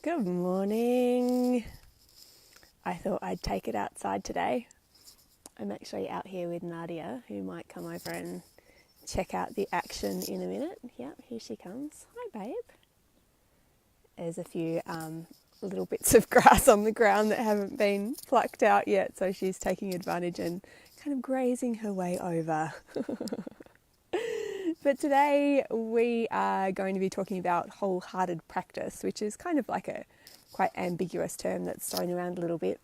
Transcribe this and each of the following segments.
Good morning. I thought I'd take it outside today. I'm actually out here with Nadia, who might come over and check out the action in a minute. Yep, here she comes. Hi, babe. There's a few little bits of grass on the ground that haven't been plucked out yet, so she's taking advantage and kind of grazing her way over. But today we are going to be talking about wholehearted practice, which is kind of like a quite ambiguous term that's thrown around a little bit,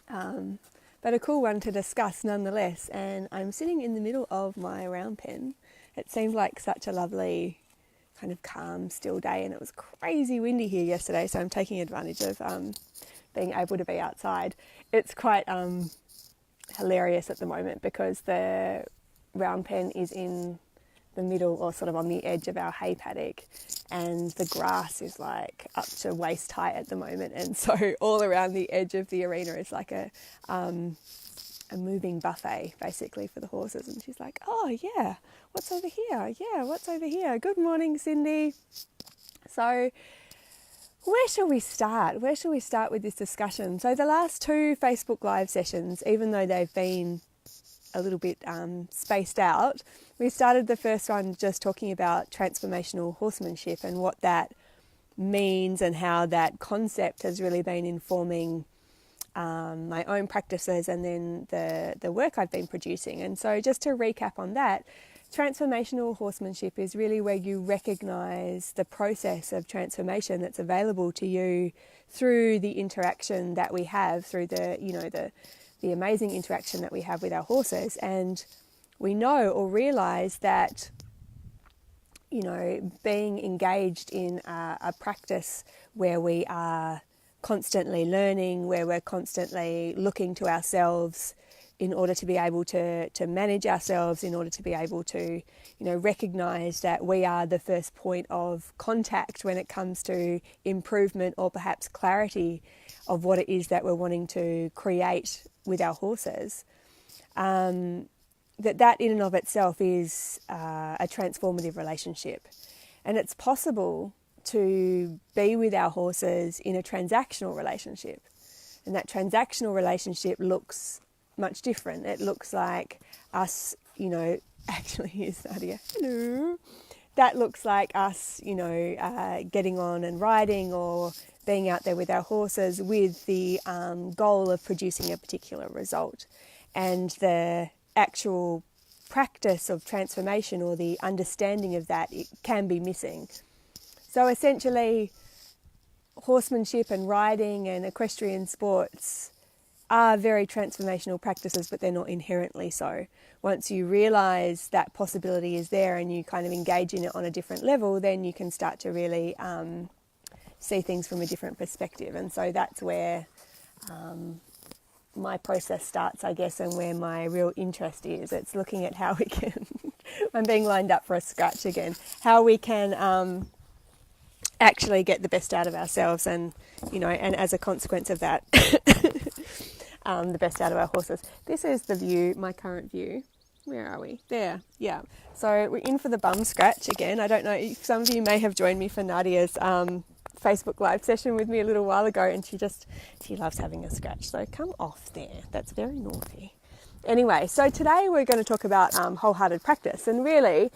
but a cool one to discuss nonetheless. And I'm sitting in the middle of my round pen. It seems like such a lovely kind of calm, still day, and it was crazy windy here yesterday, so I'm taking advantage of being able to be outside. It's quite hilarious at the moment because the round pen is in the middle or sort of on the edge of our hay paddock, and the grass is like up to waist height at the moment, and so all around the edge of the arena is like a moving buffet basically for the horses. And she's like, oh yeah, what's over here? Yeah, what's over here? Good morning, Cindy. So where shall we start? Where shall we start with this discussion? So the last two Facebook Live sessions, even though they've been a little bit spaced out, we started the first one just talking about transformational horsemanship and what that means and how that concept has really been informing my own practices and then the work I've been producing. And so just to recap on that, transformational horsemanship is really where you recognise the process of transformation that's available to you through the interaction that we have, through the amazing interaction that we have with our horses. And we know or realise that, being engaged in a practice where we are constantly learning, where we're constantly looking to ourselves in order to be able to manage ourselves, in order to be able to, recognise that we are the first point of contact when it comes to improvement or perhaps clarity of what it is that we're wanting to create with our horses, that in and of itself is a transformative relationship. And it's possible to be with our horses in a transactional relationship. And that transactional relationship looks much different. It looks like us, actually here's Nadia, hello. That looks like us, getting on and riding or being out there with our horses with the goal of producing a particular result. And the actual practice of transformation or the understanding of that, it can be missing. So essentially, horsemanship and riding and equestrian sports are very transformational practices, but they're not inherently so. Once you realise that possibility is there and you kind of engage in it on a different level, then you can start to really see things from a different perspective. And so that's where my process starts, I guess, and where my real interest is. It's looking at how we can, I'm being lined up for a scratch again, how we can actually get the best out of ourselves and, and as a consequence of that, the best out of our horses. This is the view, my current view. Where are we? There, yeah. So we're in for the bum scratch again. I don't know, some of you may have joined me for Nadia's Facebook Live session with me a little while ago, and she loves having a scratch. So come off there. That's very naughty. Anyway, so today we're going to talk about wholehearted practice, and really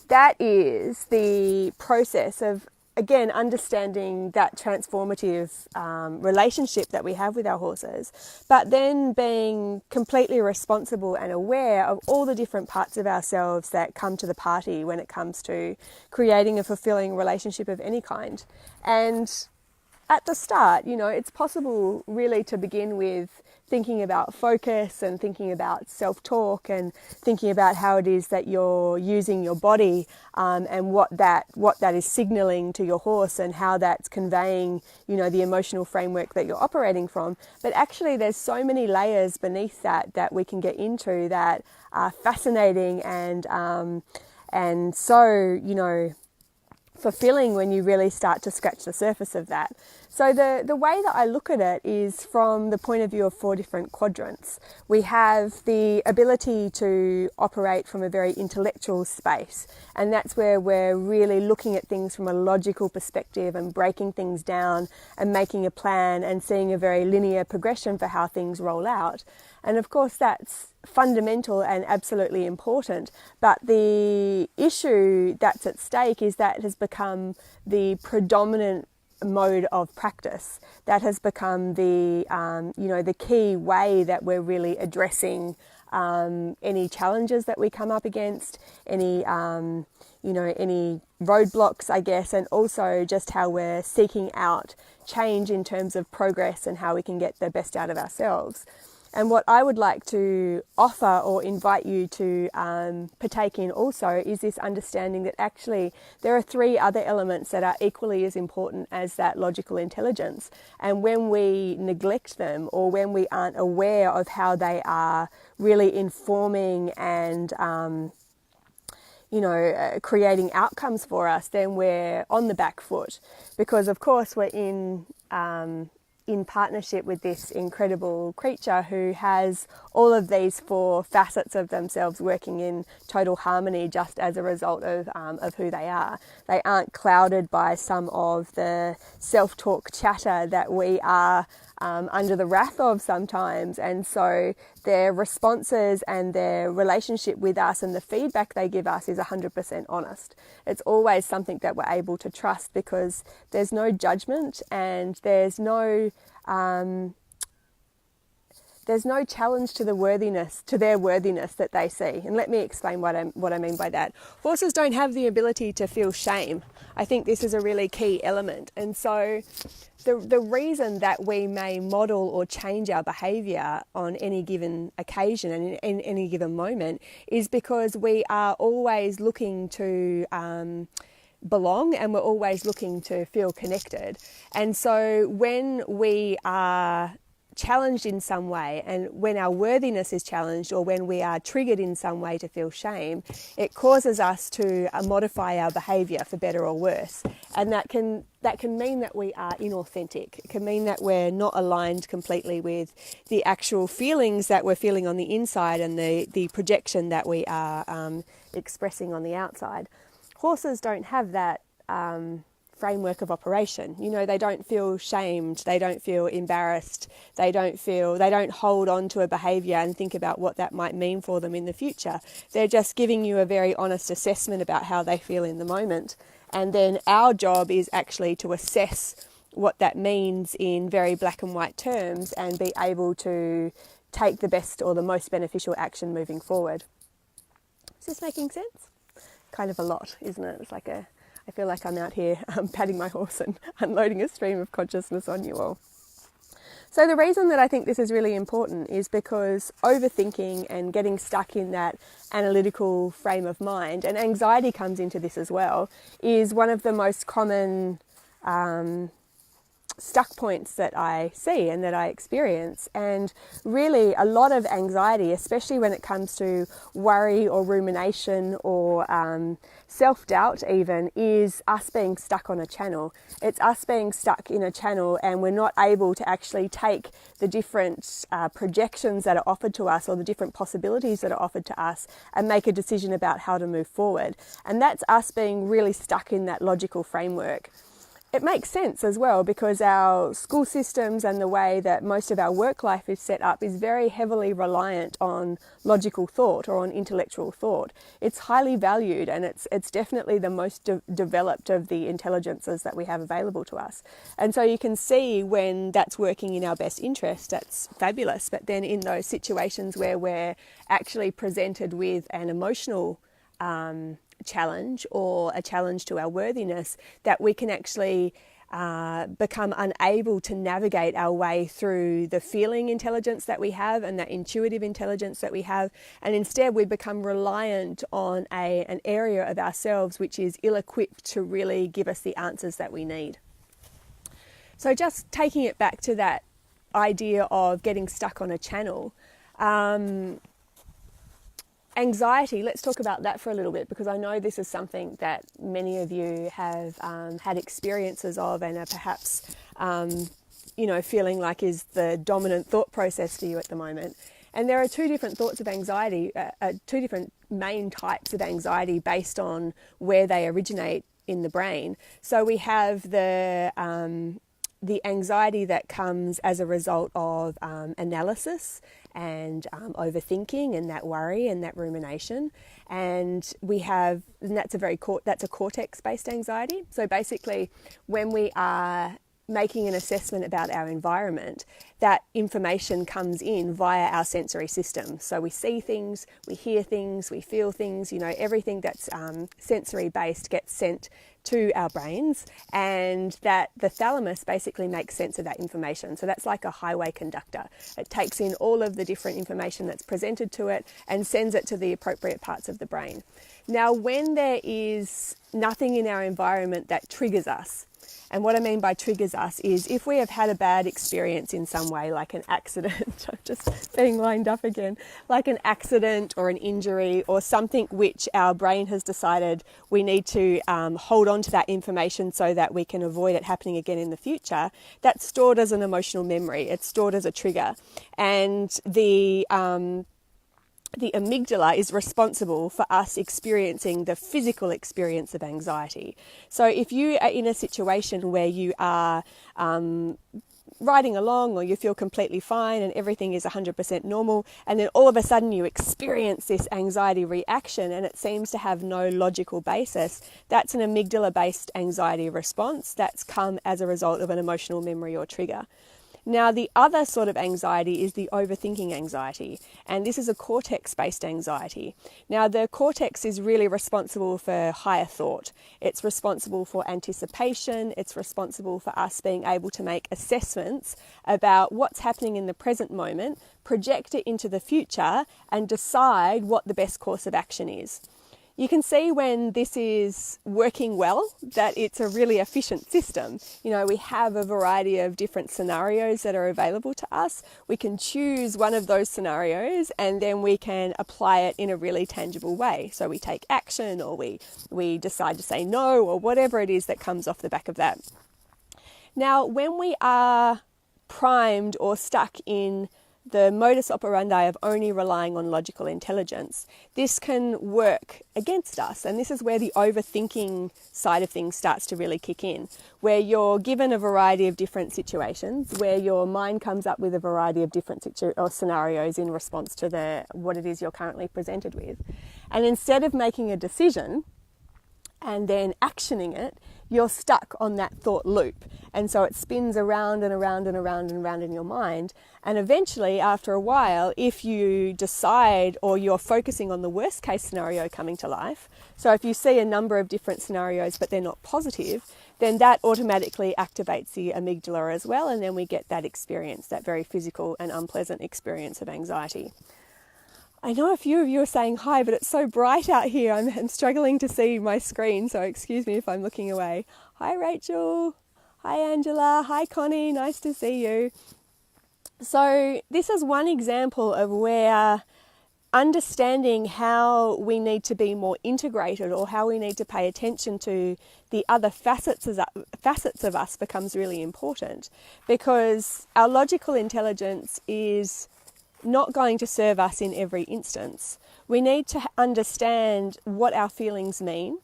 that is the process of, again, understanding that transformative relationship that we have with our horses, but then being completely responsible and aware of all the different parts of ourselves that come to the party when it comes to creating a fulfilling relationship of any kind. And at the start, it's possible really to begin with thinking about focus and thinking about self-talk and thinking about how it is that you're using your body and what that is signalling to your horse and how that's conveying, the emotional framework that you're operating from. But actually there's so many layers beneath that we can get into that are fascinating and so, fulfilling when you really start to scratch the surface of that. So the way that I look at it is from the point of view of 4 different quadrants. We have the ability to operate from a very intellectual space, and that's where we're really looking at things from a logical perspective and breaking things down and making a plan and seeing a very linear progression for how things roll out. And of course that's fundamental and absolutely important, but the issue that's at stake is that it has become the predominant mode of practice. That has become the the key way that we're really addressing any challenges that we come up against, any any roadblocks, I guess, and also just how we're seeking out change in terms of progress and how we can get the best out of ourselves. And what I would like to offer or invite you to partake in also is this understanding that actually there are 3 other elements that are equally as important as that logical intelligence. And when we neglect them, or when we aren't aware of how they are really informing and creating outcomes for us, then we're on the back foot. Because of course we're in partnership with this incredible creature who has all of these 4 facets of themselves working in total harmony just as a result of who they are. They aren't clouded by some of the self-talk chatter that we are under the wrath of sometimes, and so their responses and their relationship with us and the feedback they give us is 100% honest. It's always something that we're able to trust because there's no judgment and there's no challenge to their worthiness that they see. And let me explain what I mean by that. Horses don't have the ability to feel shame. I think this is a really key element. And so the reason that we may model or change our behaviour on any given occasion and in any given moment is because we are always looking to belong, and we're always looking to feel connected. And so when we are challenged in some way, and when our worthiness is challenged, or when we are triggered in some way to feel shame, it causes us to modify our behaviour for better or worse. And that can mean that we are inauthentic. It can mean that we're not aligned completely with the actual feelings that we're feeling on the inside and the projection that we are expressing on the outside. Horses don't have that framework of operation. They don't feel shamed, they don't feel embarrassed, they don't hold on to a behaviour and think about what that might mean for them in the future. They're just giving you a very honest assessment about how they feel in the moment. And then our job is actually to assess what that means in very black and white terms and be able to take the best or the most beneficial action moving forward. Is this making sense? Kind of a lot, isn't it? It's like I feel like I'm out here patting my horse and unloading a stream of consciousness on you all. So the reason that I think this is really important is because overthinking and getting stuck in that analytical frame of mind, and anxiety comes into this as well, is one of the most common stuck points that I see and that I experience. And really a lot of anxiety, especially when it comes to worry or rumination or self-doubt even, is us being stuck on a channel. It's us being stuck in a channel and we're not able to actually take the different projections that are offered to us or the different possibilities that are offered to us and make a decision about how to move forward. And that's us being really stuck in that logical framework. It makes sense as well because our school systems and the way that most of our work life is set up is very heavily reliant on logical thought or on intellectual thought. It's highly valued and it's definitely the most developed of the intelligences that we have available to us. And so you can see when that's working in our best interest, that's fabulous. But then in those situations where we're actually presented with an emotional challenge or a challenge to our worthiness, that we can actually become unable to navigate our way through the feeling intelligence that we have and that intuitive intelligence that we have, and instead we become reliant on an area of ourselves which is ill-equipped to really give us the answers that we need. So just taking it back to that idea of getting stuck on a channel, Anxiety, let's talk about that for a little bit, because I know this is something that many of you have had experiences of and are perhaps, feeling like is the dominant thought process for you at the moment. And there are two different thoughts of anxiety, two different main types of anxiety based on where they originate in the brain. So we have the anxiety that comes as a result of analysis and overthinking and that worry and that rumination. And that's a cortex-based anxiety. So basically, when we are making an assessment about our environment, that information comes in via our sensory system. So we see things, we hear things, we feel things, everything that's sensory based gets sent to our brains, and that the thalamus basically makes sense of that information. So that's like a highway conductor. It takes in all of the different information that's presented to it and sends it to the appropriate parts of the brain. Now, when there is nothing in our environment that triggers us, and what I mean by triggers us is if we have had a bad experience in some way, like an accident, I'm just being lined up again, like an accident or an injury or something which our brain has decided we need to hold on to that information so that we can avoid it happening again in the future, that's stored as an emotional memory. It's stored as a trigger. And the amygdala is responsible for us experiencing the physical experience of anxiety. So if you are in a situation where you are riding along or you feel completely fine and everything is 100% normal, and then all of a sudden you experience this anxiety reaction and it seems to have no logical basis, that's an amygdala-based anxiety response that's come as a result of an emotional memory or trigger. Now, the other sort of anxiety is the overthinking anxiety, and this is a cortex-based anxiety. Now, the cortex is really responsible for higher thought. It's responsible for anticipation. It's responsible for us being able to make assessments about what's happening in the present moment, project it into the future, and decide what the best course of action is. You can see when this is working well that it's a really efficient system. We have a variety of different scenarios that are available to us. We can choose one of those scenarios and then we can apply it in a really tangible way. So we take action, or we decide to say no, or whatever it is that comes off the back of that. Now, when we are primed or stuck in the modus operandi of only relying on logical intelligence, this can work against us. And this is where the overthinking side of things starts to really kick in, where you're given a variety of different situations, where your mind comes up with a variety of different scenarios in response to what it is you're currently presented with. And instead of making a decision and then actioning it, you're stuck on that thought loop. And so it spins around and around and around and around in your mind. And eventually, after a while, if you decide, or you're focusing on the worst case scenario coming to life, so if you see a number of different scenarios but they're not positive, then that automatically activates the amygdala as well. And then we get that experience, that very physical and unpleasant experience of anxiety. I know a few of you are saying hi, but it's so bright out here. I'm struggling to see my screen, so excuse me if I'm looking away. Hi, Rachel. Hi, Angela. Hi, Connie. Nice to see you. So this is one example of where understanding how we need to be more integrated, or how we need to pay attention to the other facets of us becomes really important, because our logical intelligence is not going to serve us in every instance. We need to understand what our feelings mean,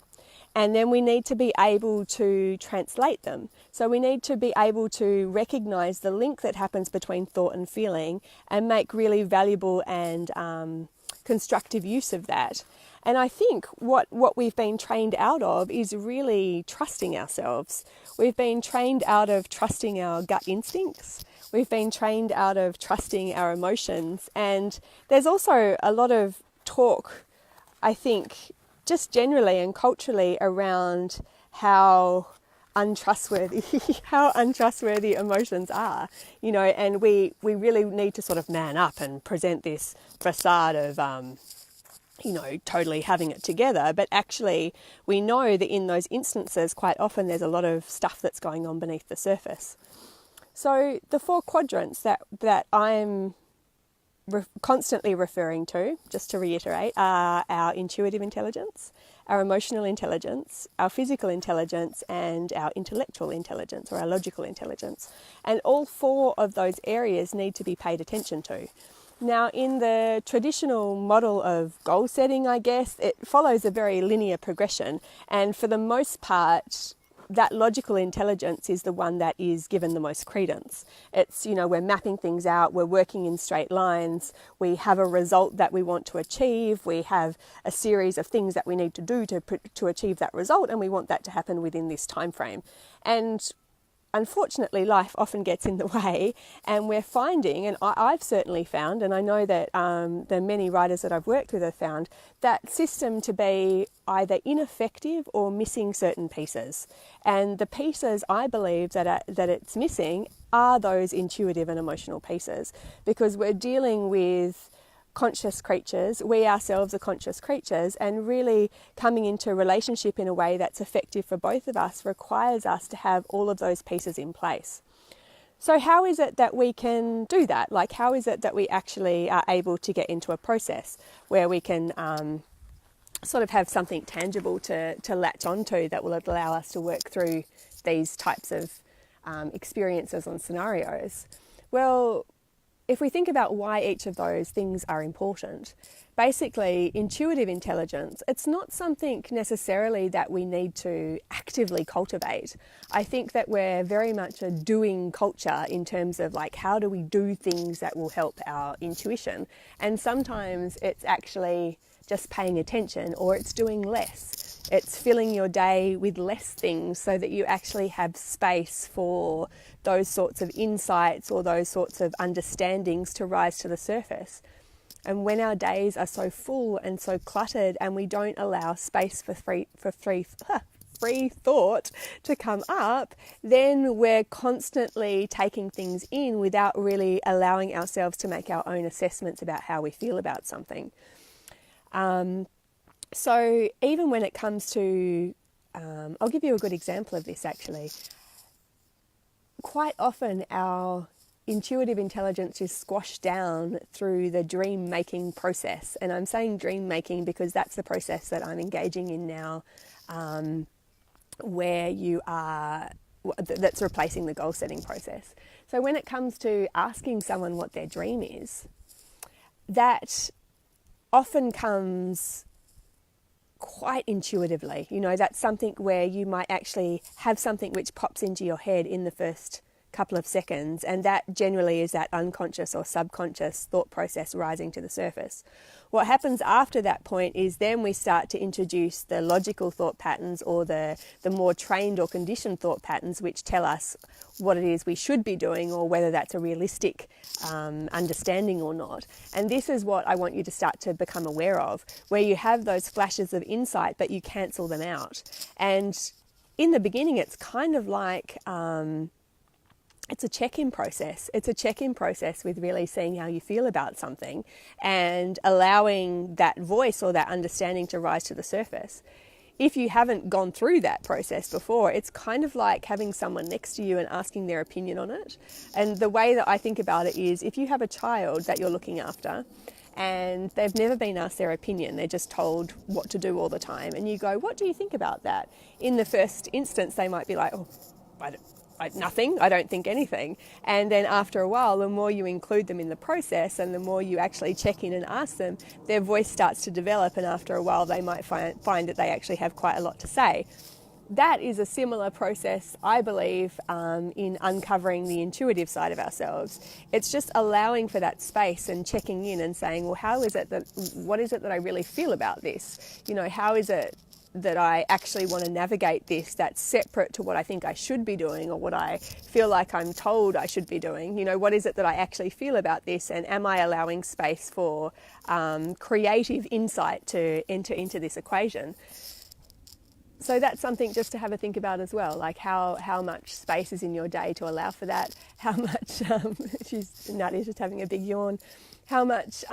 and then we need to be able to translate them. So we need to be able to recognize the link that happens between thought and feeling and make really valuable and constructive use of that. And I think what we've been trained out of is really trusting ourselves. We've been trained out of trusting our gut instincts. We've been trained out of trusting our emotions. And there's also a lot of talk, I think, just generally and culturally around how untrustworthy emotions are, and we really need to sort of man up and present this facade of, totally having it together. But actually, we know that in those instances, quite often there's a lot of stuff that's going on beneath the surface. So the 4 quadrants that I'm constantly referring to, just to reiterate, are our intuitive intelligence, our emotional intelligence, our physical intelligence, and our intellectual intelligence, or our logical intelligence. And all four of those areas need to be paid attention to. Now, in the traditional model of goal setting, I guess, it follows a very linear progression. And for the most part, that logical intelligence is the one that is given the most credence. It's, we're mapping things out, we're working in straight lines, we have a result that we want to achieve, we have a series of things that we need to do to achieve that result, and we want that to happen within this time frame. And unfortunately, life often gets in the way, and we're finding, and I've certainly found, and I know that the many writers that I've worked with have found, that system to be either ineffective or missing certain pieces. And the pieces I believe that it's missing are those intuitive and emotional pieces, because we're dealing with conscious creatures. We ourselves are conscious creatures, and really coming into a relationship in a way that's effective for both of us requires us to have all of those pieces in place. So how is it that we can do that? Like, how is it that we actually are able to get into a process where we can sort of have something tangible to latch onto that will allow us to work through these types of experiences and scenarios? Well, if we think about why each of those things are important, basically intuitive intelligence, it's not something necessarily that we need to actively cultivate. I think that we're very much a doing culture in terms of like, how do we do things that will help our intuition? And sometimes it's actually just paying attention, or it's doing less. It's filling your day with less things so that you actually have space for those sorts of insights or those sorts of understandings to rise to the surface. And when our days are so full and so cluttered, and we don't allow space for free thought to come up, then we're constantly taking things in without really allowing ourselves to make our own assessments about how we feel about something. So even when it comes to, I'll give you a good example of this actually. Quite often our intuitive intelligence is squashed down through the dream making process. And I'm saying dream making because that's the process that I'm engaging in now, where you are, that's replacing the goal setting process. So when it comes to asking someone what their dream is, that often comes quite intuitively. That's something where you might actually have something which pops into your head in the first couple of seconds, and that generally is that unconscious or subconscious thought process rising to the surface. What happens after that point is then we start to introduce the logical thought patterns, or the more trained or conditioned thought patterns, which tell us what it is we should be doing, or whether that's a realistic understanding or not. And this is what I want you to start to become aware of, where you have those flashes of insight, but you cancel them out. And in the beginning, it's kind of like it's a check-in process. It's a check-in process with really seeing how you feel about something and allowing that voice or that understanding to rise to the surface. If you haven't gone through that process before, it's kind of like having someone next to you and asking their opinion on it. And the way that I think about it is, if you have a child that you're looking after and they've never been asked their opinion, they're just told what to do all the time, and you go, what do you think about that? In the first instance, they might be like, oh, nothing, I don't think anything. And then after a while, the more you include them in the process and the more you actually check in and ask them, their voice starts to develop, and after a while they might find that they actually have quite a lot to say. That is a similar process, I believe, in uncovering the intuitive side of ourselves. It's just allowing for that space and checking in and saying, well, what is it that I really feel about this? How is it that I actually want to navigate this that's separate to what I think I should be doing, or what I feel like I'm told I should be doing? What is it that I actually feel about this, and am I allowing space for creative insight to enter into this equation? So that's something just to have a think about as well, like how much space is in your day to allow for that, how much, Nadia's just having a big yawn, how much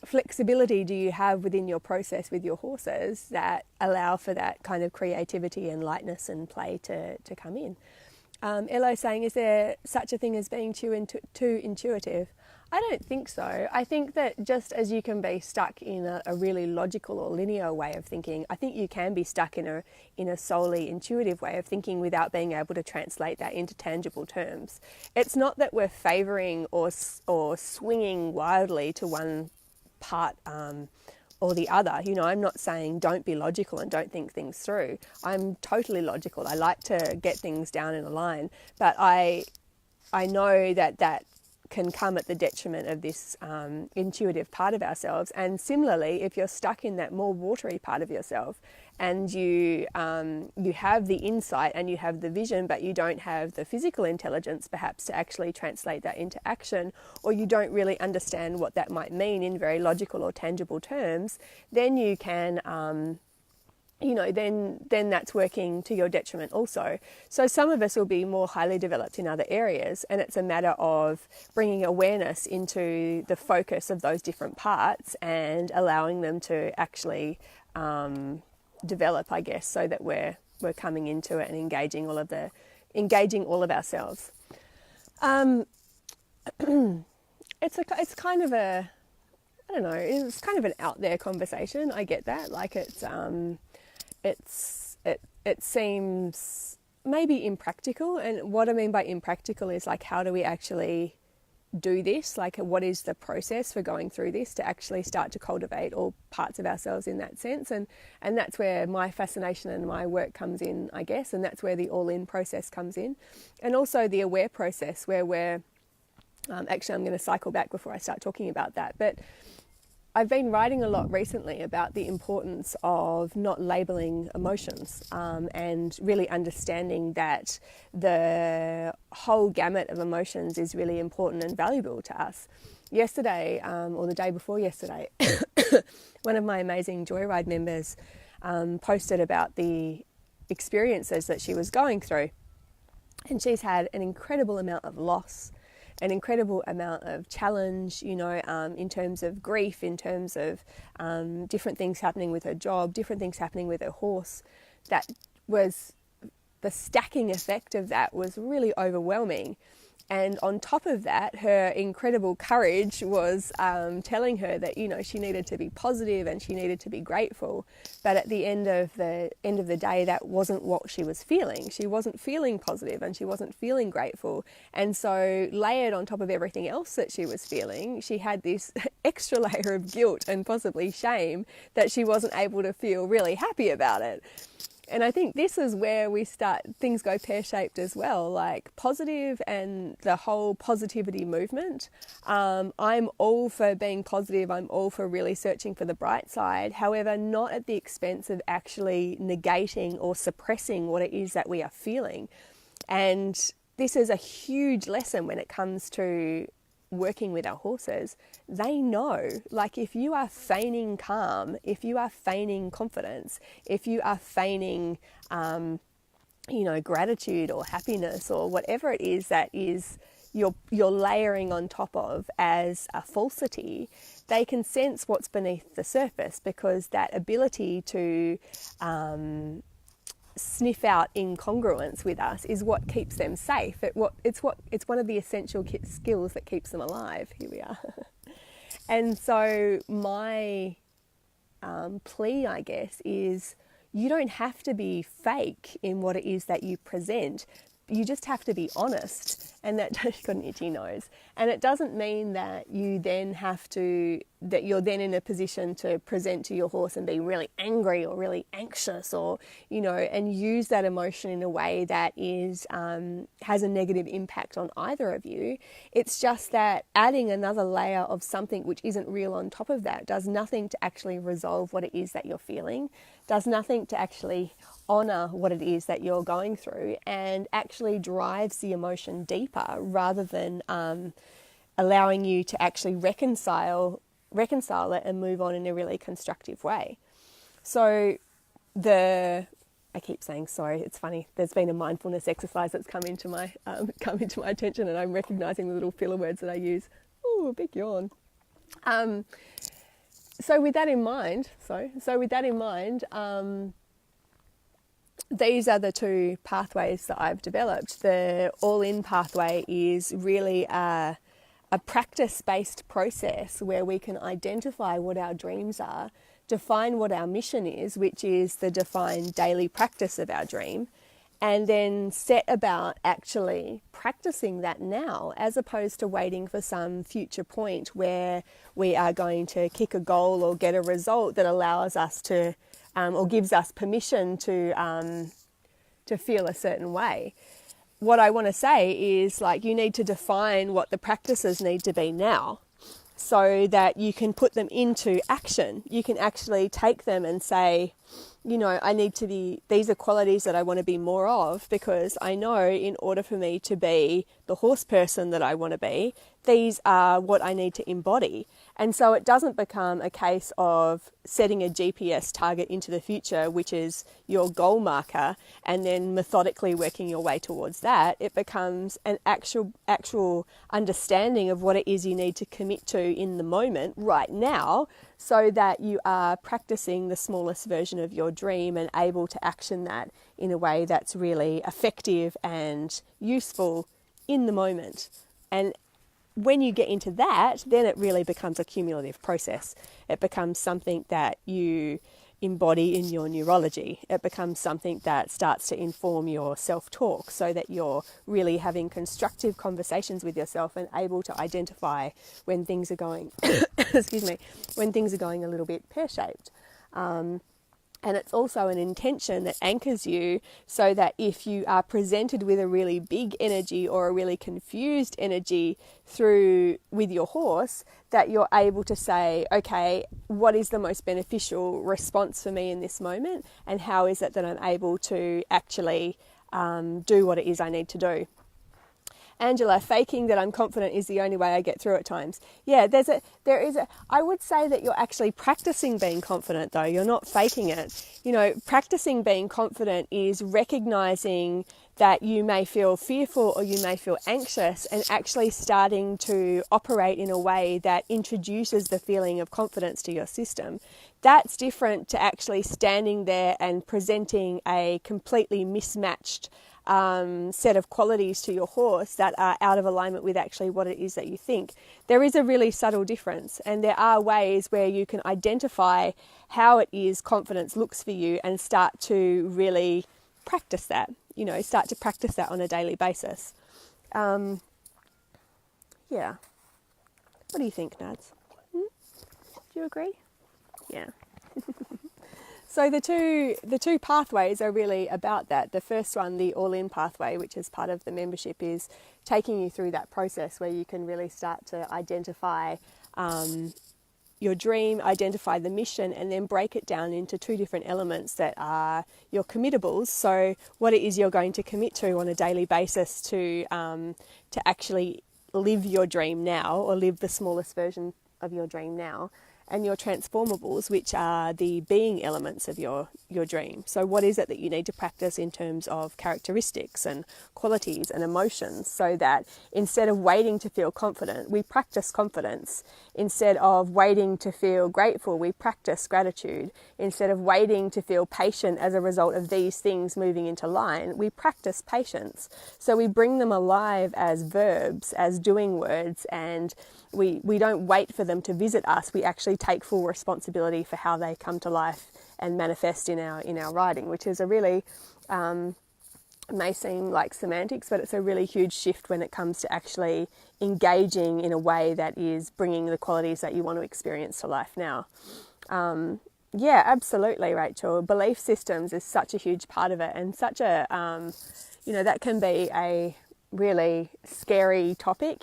flexibility do you have within your process with your horses that allow for that kind of creativity and lightness and play to come in. Elo saying, is there such a thing as being too intuitive? I don't think so. I think that just as you can be stuck in a really logical or linear way of thinking, I think you can be stuck in a solely intuitive way of thinking without being able to translate that into tangible terms. It's not that we're favouring or swinging wildly to one part or the other. You know, I'm not saying don't be logical and don't think things through. I'm totally logical. I like to get things down in a line, but I know that can come at the detriment of this intuitive part of ourselves. And similarly, if you're stuck in that more watery part of yourself and you have the insight and you have the vision, but you don't have the physical intelligence perhaps to actually translate that into action, or you don't really understand what that might mean in very logical or tangible terms, then you can then that's working to your detriment also. So some of us will be more highly developed in other areas, and it's a matter of bringing awareness into the focus of those different parts and allowing them to actually develop, I guess, so that we're coming into it and engaging all of ourselves. It's kind of a, I don't know, it's kind of an out there conversation. I get that. Like it seems maybe impractical, and what I mean by impractical is like, how do we actually do this? Like, what is the process for going through this to actually start to cultivate all parts of ourselves in that sense? And that's where my fascination and my work comes in, I guess, and that's where the all-in process comes in, and also the aware process where we're actually, I'm going to cycle back before I start talking about that, but I've been writing a lot recently about the importance of not labelling emotions and really understanding that the whole gamut of emotions is really important and valuable to us. Yesterday, or the day before yesterday, one of my amazing Joyride members posted about the experiences that she was going through. And she's had an incredible amount of loss, an incredible amount of challenge, in terms of grief, in terms of different things happening with her job, different things happening with her horse. That was, the stacking effect of that was really overwhelming. And on top of that, her incredible courage was telling her that, she needed to be positive and she needed to be grateful. But at the end of the day, that wasn't what she was feeling. She wasn't feeling positive and she wasn't feeling grateful. And so layered on top of everything else that she was feeling, she had this extra layer of guilt and possibly shame that she wasn't able to feel really happy about it. And I think this is where things go pear-shaped as well, like positive and the whole positivity movement. I'm all for being positive. I'm all for really searching for the bright side. However, not at the expense of actually negating or suppressing what it is that we are feeling. And this is a huge lesson when it comes to working with our horses. They know, like, if you are feigning calm, if you are feigning confidence, if you are feigning gratitude or happiness or whatever it is that is you're layering on top of as a falsity, they can sense what's beneath the surface, because that ability to sniff out incongruence with us is what keeps them safe. It's one of the essential skills that keeps them alive. Here we are. And so my plea, I guess, is you don't have to be fake in what it is that you present. You just have to be honest. And that got an itchy nose. And it doesn't mean that you're then in a position to present to your horse and be really angry or really anxious, or, and use that emotion in a way that is has a negative impact on either of you. It's just that adding another layer of something which isn't real on top of that does nothing to actually resolve what it is that you're feeling, does nothing to actually honour what it is that you're going through, and actually drives the emotion deeper rather than allowing you to actually reconcile it and move on in a really constructive way. So I keep saying sorry, it's funny, there's been a mindfulness exercise that's come into my attention, and I'm recognising the little filler words that I use. Ooh, a big yawn. So with that in mind, these are the two pathways that I've developed. The all-in pathway is really a a practice-based process where we can identify what our dreams are, define what our mission is, which is the defined daily practice of our dream, and then set about actually practicing that now, as opposed to waiting for some future point where we are going to kick a goal or get a result that allows us to, or gives us permission to feel a certain way. What I want to say is, like, you need to define what the practices need to be now so that you can put them into action. You can actually take them and say, you know, these are qualities that I want to be more of, because I know in order for me to be the horse person that I want to be, these are what I need to embody. And so it doesn't become a case of setting a GPS target into the future, which is your goal marker, and then methodically working your way towards that. It becomes an actual understanding of what it is you need to commit to in the moment right now, so that you are practicing the smallest version of your dream and able to action that in a way that's really effective and useful in the moment. And when you get into that, then it really becomes a cumulative process. It becomes something that you embody in your neurology. It becomes something that starts to inform your self-talk, so that you're really having constructive conversations with yourself and able to identify when things are going, excuse me, when things are going a little bit pear-shaped. And it's also an intention that anchors you, so that if you are presented with a really big energy or a really confused energy with your horse, that you're able to say, okay, what is the most beneficial response for me in this moment? And how is it that I'm able to actually do what it is I need to do? Angela, faking that I'm confident is the only way I get through at times. Yeah, I would say that you're actually practicing being confident, though. You're not faking it. You know, practicing being confident is recognizing that you may feel fearful or you may feel anxious, and actually starting to operate in a way that introduces the feeling of confidence to your system. That's different to actually standing there and presenting a completely mismatched set of qualities to your horse that are out of alignment with actually what it is that you think. There is a really subtle difference, and there are ways where you can identify how it is confidence looks for you and start to really practice that, start to practice that on a daily basis. Yeah. What do you think, Nads? Do you agree? Yeah. So the two pathways are really about that. The first one, the all-in pathway, which is part of the membership, is taking you through that process where you can really start to identify your dream, identify the mission, and then break it down into two different elements that are your committables. So what it is you're going to commit to on a daily basis to actually live your dream now, or live the smallest version of your dream now. And your transformables, which are the being elements of your dream. So what is it that you need to practice in terms of characteristics and qualities and emotions, so that instead of waiting to feel confident, we practice confidence. Instead of waiting to feel grateful, we practice gratitude. Instead of waiting to feel patient as a result of these things moving into line, we practice patience. So we bring them alive as verbs, as doing words, and we don't wait for them to visit us. We actually take full responsibility for how they come to life and manifest in our writing, which is a really, may seem like semantics, but it's a really huge shift when it comes to actually engaging in a way that is bringing the qualities that you want to experience to life now. Yeah, absolutely, Rachel. Belief systems is such a huge part of it, and such a, that can be a really scary topic.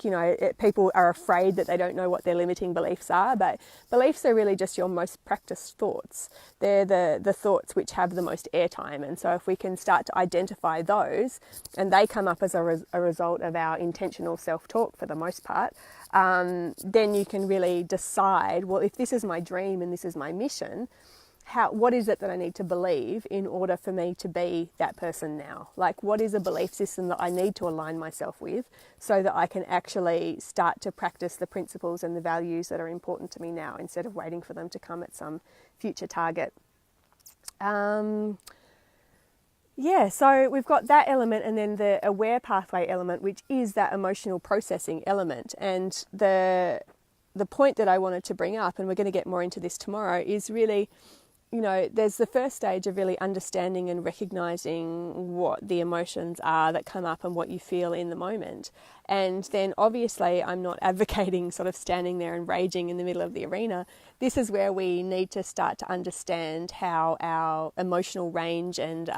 People are afraid that they don't know what their limiting beliefs are, but beliefs are really just your most practiced thoughts. They're the thoughts which have the most airtime, and so if we can start to identify those, and they come up as a result of our intentional self-talk for the most part, then you can really decide, well, if this is my dream and this is my mission, what is it that I need to believe in order for me to be that person now? Like, what is a belief system that I need to align myself with so that I can actually start to practice the principles and the values that are important to me now, instead of waiting for them to come at some future target? Yeah, so we've got that element and then the aware pathway element, which is that emotional processing element. And the point that I wanted to bring up, and we're going to get more into this tomorrow, is really, you know, there's the first stage of really understanding and recognizing what the emotions are that come up and what you feel in the moment. And then obviously I'm not advocating sort of standing there and raging in the middle of the arena. This is where we need to start to understand how our emotional range and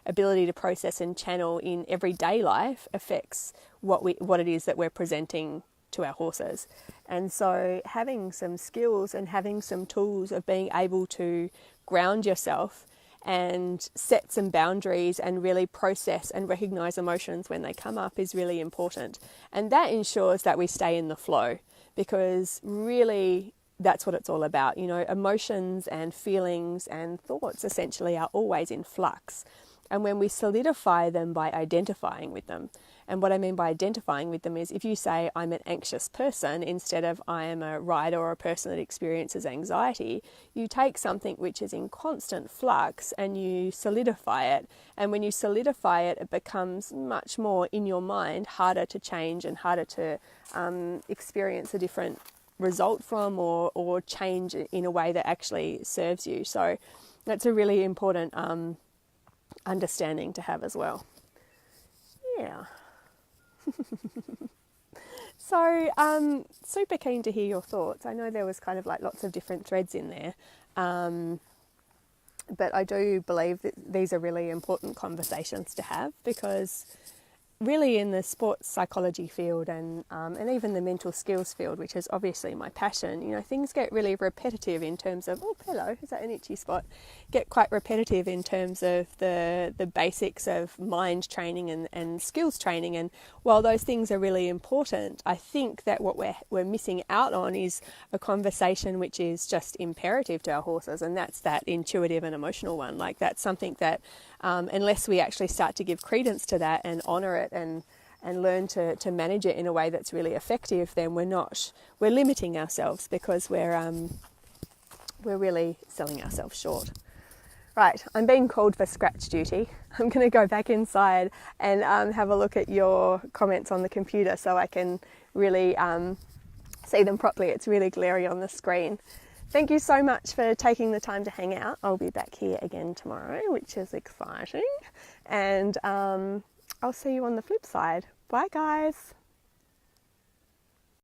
ability to process and channel in everyday life affects what it is that we're presenting to our horses. And so having some skills and having some tools of being able to ground yourself and set some boundaries and really process and recognize emotions when they come up is really important. And that ensures that we stay in the flow, because really that's what it's all about. You know, emotions and feelings and thoughts essentially are always in flux. And when we solidify them by identifying with them, and what I mean by identifying with them is if you say I'm an anxious person instead of I am a rider or a person that experiences anxiety, you take something which is in constant flux and you solidify it. And when you solidify it, it becomes much more in your mind, harder to change and harder to experience a different result from or change in a way that actually serves you. So that's a really important understanding to have as well. Yeah. So super keen to hear your thoughts. I know there was kind of like lots of different threads in there, but I do believe that these are really important conversations to have, because really in the sports psychology field and even the mental skills field, which is obviously my passion, you know, things get really repetitive in terms of, oh, hello, is that an itchy spot? Get quite repetitive in terms of the basics of mind training and skills training. And while those things are really important, I think that what we're missing out on is a conversation which is just imperative to our horses, and that's that intuitive and emotional one. Like that's something that unless we actually start to give credence to that and honour it and learn to manage it in a way that's really effective, then we're limiting ourselves, because we're really selling ourselves short. Right, I'm being called for scratch duty. I'm going to go back inside and have a look at your comments on the computer so I can really see them properly. It's really glary on the screen. Thank you so much for taking the time to hang out. I'll be back here again tomorrow, which is exciting. And I'll see you on the flip side. Bye, guys.